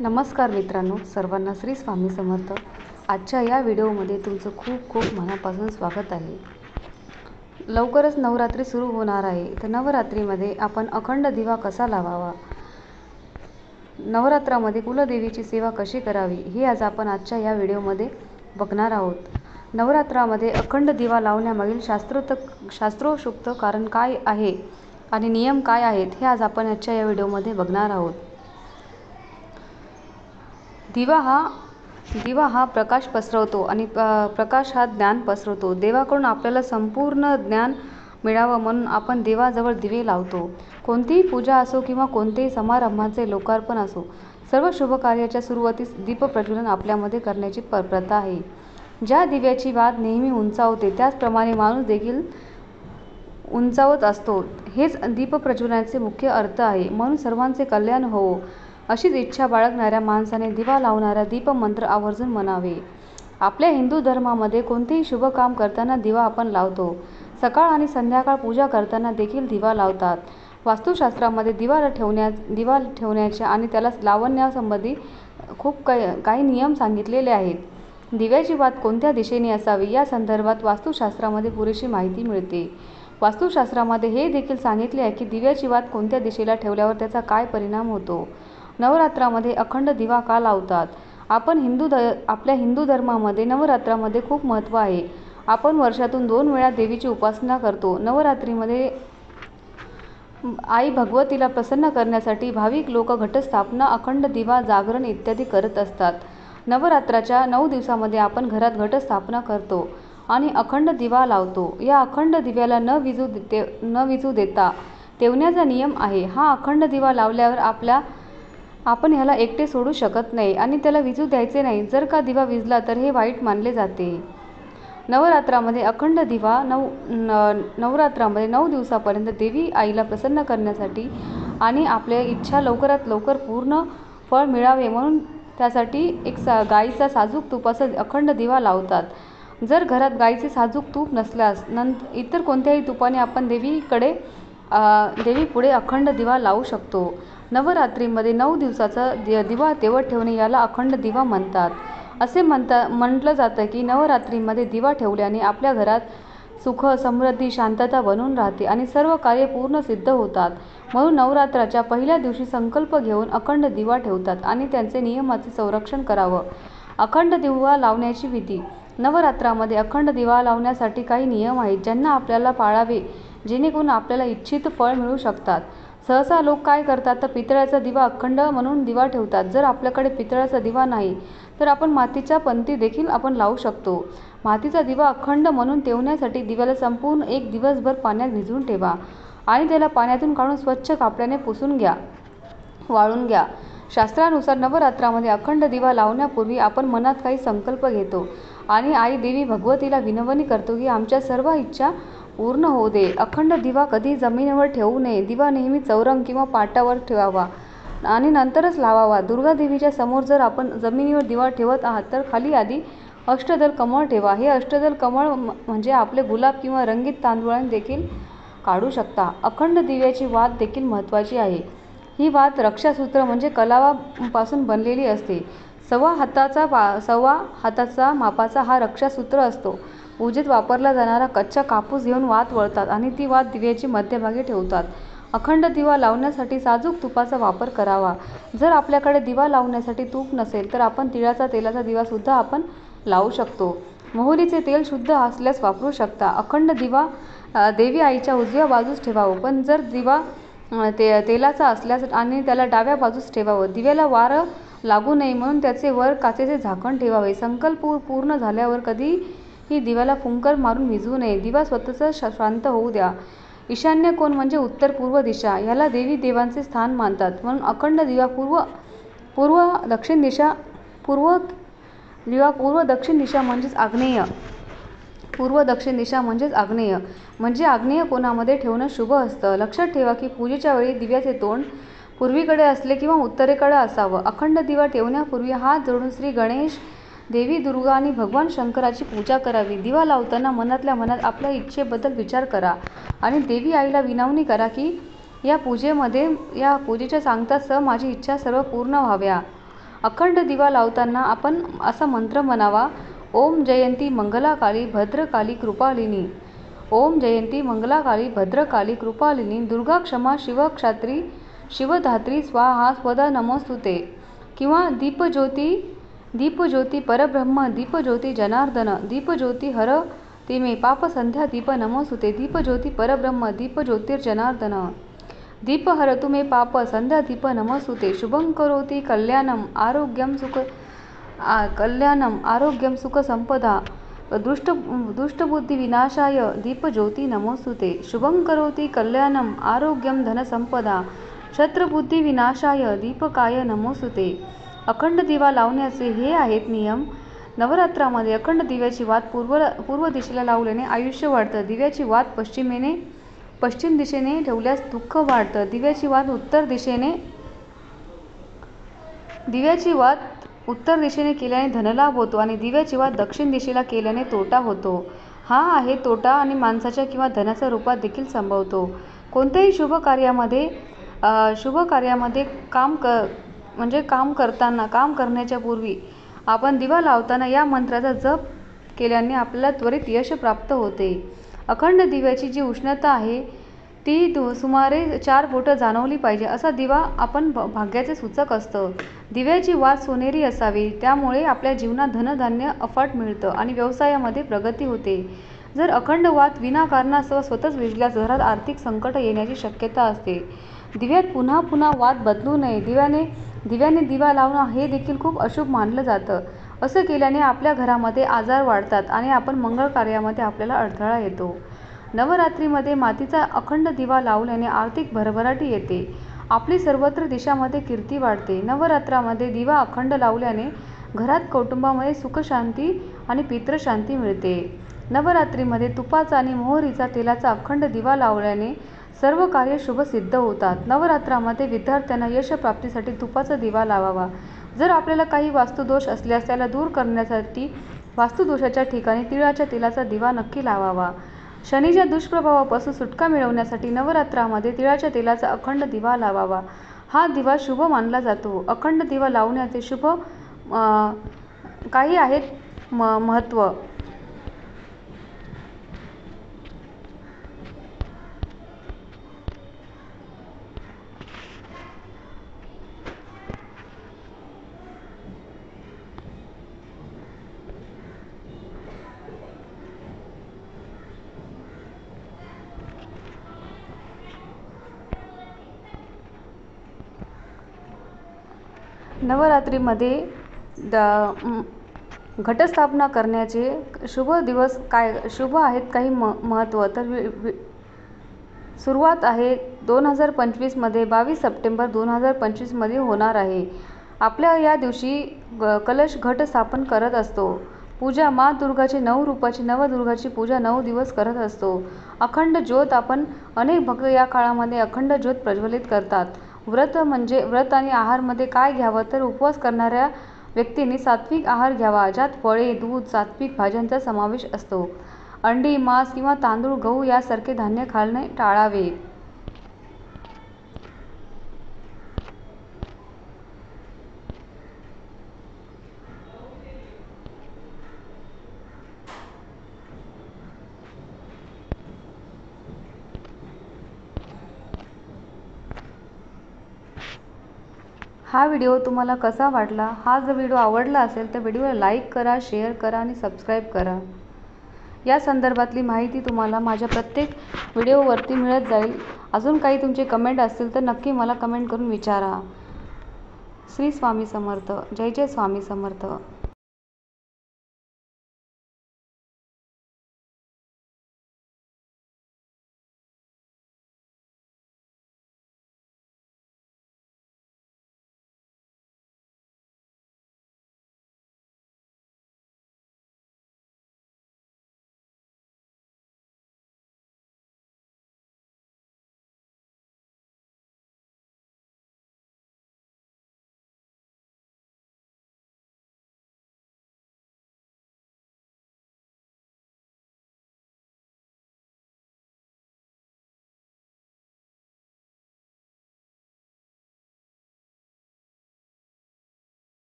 नमस्कार मित्रांनो, सर्वांना श्री स्वामी समर्थ. आजच्या या व्हिडिओमध्ये तुमचं खूप खूप मनापासून स्वागत आहे. लवकरच नवरात्री सुरू होणार आहे. तर नवरात्रीमध्ये आपण अखंड दिवा कसा लावावा, नवरात्रामध्ये कुलदेवीची सेवा कशी करावी, हे आज आपण आजच्या या व्हिडिओमध्ये बघणार आहोत. नवरात्रामध्ये अखंड दिवा लावण्यामागील शास्त्रोक्त कारण काय आहे आणि नियम काय आहेत, हे आज आपण आजच्या या व्हिडिओमध्ये बघणार आहोत. दिवा हा प्रकाश पसरवतो आणि प्रकाश हा ज्ञान पसरवतो. देवाकडून आपल्याला संपूर्ण ज्ञान मिळावं म्हणून आपण देवाजवळ दिवे लावतो. कोणतीही पूजा असो किंवा कोणतेही समारंभाचे लोकार्पण असो, सर्व शुभ कार्याच्या सुरुवातीस दीपप्रज्वलन आपल्यामध्ये करण्याची प्रथा आहे. ज्या दिव्याची वात नेहमी उंचावते, त्याचप्रमाणे माणूस देखील उंचावत असतो. हेच दीपप्रज्वलनाचे मुख्य अर्थ आहे. म्हणून सर्वांचे कल्याण होवो अशीच इच्छा बाळगणाऱ्या माणसाने दिवा लावणारा दीपमंत्र आवर्जून म्हणावे. आपल्या हिंदू धर्मामध्ये कोणतेही शुभ काम करताना दिवा आपण लावतो. सकाळ आणि संध्याकाळ पूजा करताना देखील दिवा लावतात. वास्तुशास्त्रामध्ये दिवा ठेवण्याच्या आणि त्याला लावण्यासंबंधी खूप काही नियम सांगितलेले आहेत. दिव्याची वात कोणत्या दिशेने असावी या संदर्भात वास्तुशास्त्रामध्ये पुरेशी माहिती मिळते. वास्तुशास्त्रामध्ये हे देखील सांगितले आहे की दिव्याची वात कोणत्या दिशेला ठेवल्यावर त्याचा काय परिणाम होतो. नवरात्रामध्ये अखंड दिवा का लावतात? आपल्या हिंदू धर्मामध्ये नवरात्रामध्ये खूप महत्त्व आहे. आपण वर्षातून 2 वेळा देवीची उपासना करतो. नवरात्रीमध्ये आई भगवतीला प्रसन्न करण्यासाठी भाविक लोक घटस्थापना, अखंड दिवा, जागरण इत्यादी करत असतात. नवरात्राच्या 9 दिवसामध्ये आपण घरात घटस्थापना करतो आणि अखंड दिवा लावतो. या अखंड दिव्याला न विझू देता ठेवण्याचा नियम आहे. हा अखंड दिवा लावल्यावर आपण ह्याला एकटे सोडू शकत नाही आणि त्याला विझू द्यायचे नाही. जर का दिवा विझला तर हे वाईट मानले जाते. नवरात्रामध्ये अखंड दिवा नवरात्रामध्ये 9 दिवसापर्यंत देवी आईला प्रसन्न करण्यासाठी आणि आपल्या इच्छा लवकरात लवकर पूर्ण फळ मिळावे म्हणून त्यासाठी एक गाईचा साजूक तुपाचा अखंड दिवा लावतात. जर घरात गाईचे साजूक तूप नसल्यास इतर कोणत्याही तुपाने आपण देवीपुढे अखंड दिवा लावू शकतो. नवरात्रीमध्ये 9 दिवसाचा दिवा तेवत ठेवणे याला अखंड दिवा म्हणतात. असे म्हटलं जातं की नवरात्रीमध्ये दिवा ठेवल्याने आपल्या घरात सुख, समृद्धी, शांतता बनून राहते आणि सर्व कार्य पूर्ण सिद्ध होतात. म्हणून नवरात्राच्या पहिल्या दिवशी संकल्प घेऊन अखंड दिवा ठेवतात आणि त्यांचे नियमाचे संरक्षण करावं. अखंड दिवा लावण्याची विधी. नवरात्रामध्ये अखंड दिवा लावण्यासाठी काही नियम आहेत, ज्यांना आपल्याला पाळावे जेणेकरून आपल्याला इच्छित फळ मिळू शकतात. सहसा लोक काय करतात तर पितळाचा दिवा अखंड म्हणून दिवा ठेवतात. जर आपल्याकडे पितळाचा दिवा नाही तर आपण मातीच्या पंती देखील आपण लावू शकतो. मातीचा दिवा अखंड म्हणून ठेवण्यासाठी दिव्याला संपूर्ण एक दिवसभर पाण्यात भिजवून ठेवा आणि त्याला पाण्यातून काढून स्वच्छ कापडाने पुसून वाळून घ्या. शास्त्रानुसार नवरात्रामध्ये अखंड दिवा लावण्यापूर्वी आपण मनात काही संकल्प घेतो आणि आई देवी भगवतीला विनवणी करतो की आमच्या सर्व इच्छा पूर्ण होऊ दे. अखंड दिवा कधी जमिनीवर ठेवू नये. दिवा नेहमी चौरंग किंवा पाटावर ठेवावा आणि नंतरच लावावा. दुर्गा देवीच्या समोर जर आपण जमिनीवर दिवा ठेवत आहात तर खाली आधी अष्टदल कमळ ठेवा. हे अष्टदल कमळ म्हणजे आपले गुलाब किंवा रंगीत तांदूळाने देखील काढू शकता. अखंड दिव्याची वात देखील महत्त्वाची आहे. ही वात रक्षासूत्र म्हणजे कलावापासून बनलेली असते. सव्वा हाताचा मापाचा हा रक्षासूत्र असतो. पूजेत वापरला जाणारा कच्चा कापूस घेऊन वात वळतात आणि ती वात दिव्याची मध्यभागी ठेवतात. अखंड दिवा लावण्यासाठी साजूक तुपाचा वापर करावा. जर आपल्याकडे दिवा लावण्यासाठी तूप नसेल तर आपण तिळाचा तेलाचा दिवा सुद्धा आपण लावू शकतो. मोहरीचे तेल शुद्ध असल्यास वापरू शकता. अखंड दिवा देवी आईच्या उजव्या बाजूस ठेवावं, पण जर दिवा तेलाचा असल्यास आणि त्याला डाव्या बाजूस ठेवावं. दिव्याला वारं लागू नये म्हणून त्याचे वर काचेचे झाकण ठेवावे. संकल्प पूर्ण झाल्यावर कधीही दिव्याला फुंकर मारून विझवू नये. दिवा स्वतःच शांत होऊ द्या. ईशान्य कोन म्हणजे उत्तर पूर्व दिशा, याला देवी देवांचे स्थान मानतात. म्हणून अखंड दिवा पूर्व दक्षिण दिशा म्हणजेच आग्नेय म्हणजे आग्नेय कोनामध्ये ठेवणं शुभ असतं. लक्षात ठेवा की पूजेच्या वेळी दिव्याचे तोंड पूर्वेकडे असले किंवा उत्तरेकडे असावं. अखंड दिवा ठेवण्यापूर्वी हात जोडून श्री गणेश, देवी दुर्गा आणि भगवान शंकराची पूजा करावी. दिवा लावताना मनातल्या मनात आपल्या इच्छेबद्दल विचार करा आणि देवी आईला विनवणी करा की या पूजेच्या सांगतासह माझी इच्छा सर्व पूर्ण व्हाव्या. अखंड दिवा लावताना आपण असा मंत्र म्हणावा, ओम जयंती मंगलाकाली भद्रकाली कृपालिनी, ओम जयंती मंगलाकाली भद्रकाली कृपालिनी, दुर्गा क्षमा शिवक्षात्री शिवधात्री स्वाहा स्वदा नमोस्तुते. किंवा दीपज्योती परब्रह्म दीपज्योती जनार्दन दीपज्योती हर तिमे पाप संध्या दीप नमोस्तुते. दीपज्योती परब्रह्म दीपज्योतिर्जनार्दन दीप हरतु मे पाप संध्या दीप नमोस्तुते. शुभं करोति कल्याणम आरोग्यम सुख संपदा दुष्टबुद्धी विनाशाय दीपज्योती नमोस्तुते. शुभं करोति कल्याणम आरोग्यम धनसंपदा शत्रुबुद्धी विनाशाय दीपकाय नमोस्तुते. अखंड दिवा लावण्याचे हे आहेत नियम. नवरात्रामध्ये अखंड दिव्याची वात पूर्व दिशेला लावल्याने आयुष्य वाढतं. दिव्याची वात पश्चिम दिशेने ठेवल्यास दुःख वाढतं. दिव्याची वात उत्तर दिशेने केल्याने धनलाभ होतो आणि दिव्याची वात दक्षिण दिशेला केल्याने तोटा होतो. हा आहे तोटा आणि माणसाच्या किंवा धनाच्या रूपात देखील संभवतो. कोणत्याही शुभ कार्यामध्ये काम करण्याच्या पूर्वी आपण दिवा लावताना या मंत्राचा जप केल्याने आपल्याला त्वरित यश प्राप्त होते. अखंड दिव्याची जी उष्णता आहे ती सुमारे 4 बोटं जाणवली पाहिजे. असा दिवा आपण भाग्याचे सूचक असतं. दिव्याची वात सोनेरी असावी, त्यामुळे आपल्या जीवनात धनधान्य अफाट मिळतं आणि व्यवसायामध्ये प्रगती होते. जर अखंड वात विनाकारणास्तव स्वतःच विझल्यास घरात आर्थिक संकट येण्याची शक्यता असते. दिव्यात पुन्हा वात बदलू नये. दिव्याने दिवा लावणं हे देखील खूप अशुभ मानलं जातं. असं केल्याने आपल्या घरामध्ये आजार वाढतात आणि आपण मंगळ कार्यामध्ये आपल्याला अडथळा येतो. नवरात्रीमध्ये मातीचा अखंड दिवा लावल्याने आर्थिक भरभराटी येते. आपली सर्वत्र देशामध्ये कीर्ती वाढते. नवरात्रामध्ये दिवा अखंड लावल्याने घरात कुटुंबामध्ये सुखशांती आणि पितृशांती मिळते. नवरात्रीमध्ये तुपाचा आणि मोहरीचा तेलाचा अखंड दिवा लावल्याने सर्व कार्य शुभ सिद्ध होतात. नवरात्रामध्ये विद्यार्थ्यांना यश प्राप्तीसाठी तुपाचा दिवा लावावा. जर आपल्याला काही वास्तुदोष असल्यास त्याला दूर करण्यासाठी वास्तुदोषाच्या ठिकाणी तिळाच्या तेलाचा दिवा नक्की लावावा. शनीच्या दुष्प्रभावापासून सुटका मिळवण्यासाठी नवरात्रामध्ये तिळाच्या तेलाचा अखंड दिवा लावावा. हा दिवा शुभ मानला जातो. अखंड दिवा लावण्याचे शुभ काही आहेत महत्त्व. नवरात्रीमध्ये घटस्थापना करण्याचे शुभ दिवस शुभ आहेत काही महत्त्व. तर सुरुवात आहे 2025 मध्ये 22 सप्टेंबर 2025 मध्ये होणार आहे. आपल्या या दिवशी कलश घट स्थापन करत असतो. पूजा माँ दुर्गाची 9 रूपाची नवदुर्गाची पूजा 9 दिवस करत असतो. अखंड ज्योत अनेक भक्त या काळामध्ये अखंड ज्योत प्रज्वलित करतात. व्रत आणि आहारमध्ये काय घ्यावं, तर उपवास करणाऱ्या व्यक्तींनी सात्विक आहार घ्यावा, ज्यात फळे, दूध, सात्विक भाज्यांचा समावेश असतो. अंडी, मांस किंवा तांदूळ, गहू यासारखे धान्य खाणे टाळावे. हा व्हिडिओ तुम्हाला कसा वाटला? हा जर व्हिडिओ आवडला असेल तर व्हिडिओला लाईक करा, शेअर करा आणि सबस्क्राईब करा. या संदर्भातली माहिती तुम्हाला माझ्या प्रत्येक व्हिडिओवरती मिळत जाईल. अजून काही तुमचे कमेंट असतील तर नक्की मला कमेंट करून विचारा. श्री स्वामी समर्थ. जय जय स्वामी समर्थ.